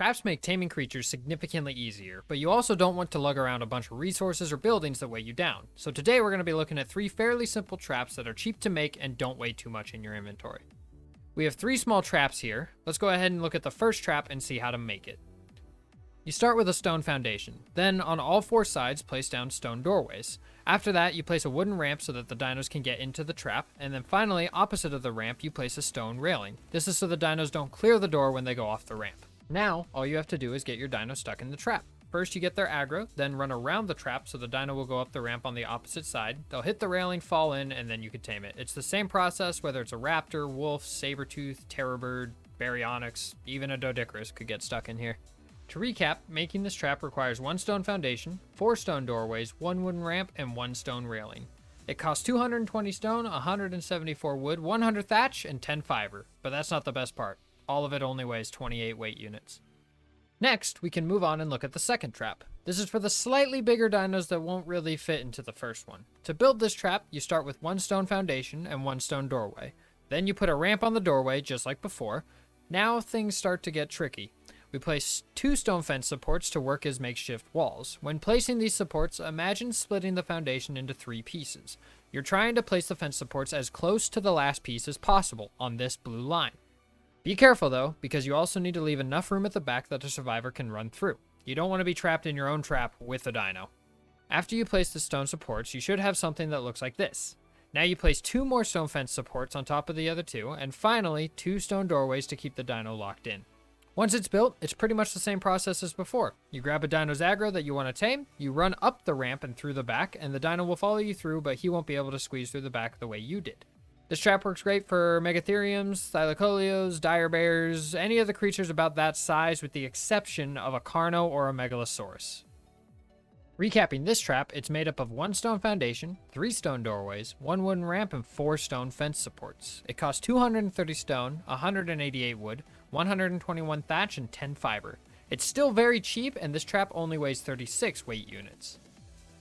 Traps make taming creatures significantly easier, but you also don't want to lug around a bunch of resources or buildings that weigh you down. So today we're going to be looking at 3 fairly simple traps that are cheap to make and don't weigh too much in your inventory. We have 3 small traps here. Let's go ahead and look at the first trap and see how to make it. You start with a stone foundation. Then on all 4 sides, place down stone doorways. After that, you place a wooden ramp so that the dinos can get into the trap. And then finally, opposite of the ramp, you place a stone railing. This is so the dinos don't clear the door when they go off the ramp. Now, all you have to do is get your dino stuck in the trap. First, you get their aggro, then run around the trap so the dino will go up the ramp on the opposite side. They'll hit the railing, fall in, and then you can tame it. It's the same process whether it's a raptor, wolf, saber-tooth, terrorbird, baryonyx, even a doedicurus could get stuck in here. To recap, making this trap requires 1 stone foundation, 4 stone doorways, 1 wooden ramp, and 1 stone railing. It costs 220 stone, 174 wood, 100 thatch, and 10 fiber. But that's not the best part. All of it only weighs 28 weight units. Next, we can move on and look at the second trap. This is for the slightly bigger dinos that won't really fit into the first one. To build this trap, you start with 1 stone foundation and 1 stone doorway. Then you put a ramp on the doorway, just like before. Now things start to get tricky. We place 2 stone fence supports to work as makeshift walls. When placing these supports, imagine splitting the foundation into 3 pieces. You're trying to place the fence supports as close to the last piece as possible on this blue line. Be careful though, because you also need to leave enough room at the back that a survivor can run through. You don't want to be trapped in your own trap with a dino. After you place the stone supports, you should have something that looks like this. Now you place 2 more stone fence supports on top of the other 2, and finally 2 stone doorways to keep the dino locked in. Once it's built, it's pretty much the same process as before. You grab a dino's aggro that you want to tame, you run up the ramp and through the back, and the dino will follow you through, but he won't be able to squeeze through the back the way you did. This trap works great for megatheriums, thylacoleos, dire bears, any of the creatures about that size with the exception of a carno or a megalosaurus. Recapping this trap, it's made up of 1 stone foundation, 3 stone doorways, 1 wooden ramp, and 4 stone fence supports. It costs 230 stone, 188 wood, 121 thatch, and 10 fiber. It's still very cheap, and this trap only weighs 36 weight units.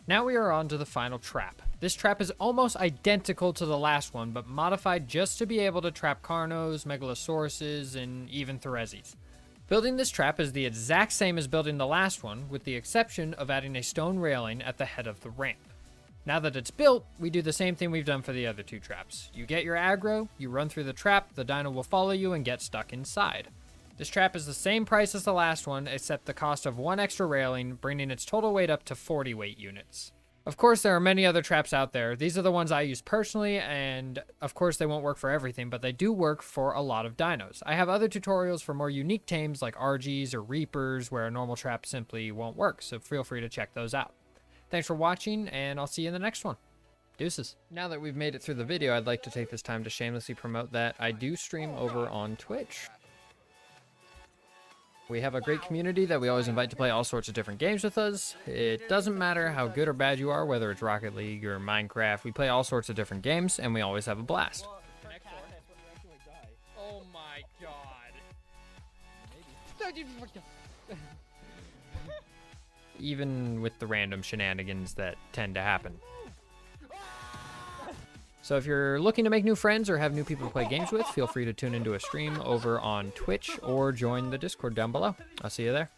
Now we are on to the final trap. This trap is almost identical to the last one, but modified just to be able to trap carnos, megalosauruses, and even thereses. Building this trap is the exact same as building the last one, with the exception of adding a stone railing at the head of the ramp. Now that it's built, we do the same thing we've done for the other 2 traps. You get your aggro, you run through the trap, the dino will follow you and get stuck inside. This trap is the same price as the last one, except the cost of 1 extra railing, bringing its total weight up to 40 weight units. Of course, there are many other traps out there. These are the ones I use personally, and of course they won't work for everything, but they do work for a lot of dinos. I have other tutorials for more unique tames like RGs or Reapers where a normal trap simply won't work, so feel free to check those out. Thanks for watching, and I'll see you in the next one. Deuces. Now that we've made it through the video, I'd like to take this time to shamelessly promote that I do stream over on Twitch. We have a great community that we always invite to play all sorts of different games with us. It doesn't matter how good or bad you are, whether it's Rocket League or Minecraft. We play all sorts of different games, and we always have a blast. Oh my god. Even with the random shenanigans that tend to happen. So if you're looking to make new friends or have new people to play games with, feel free to tune into a stream over on Twitch or join the Discord down below. I'll see you there.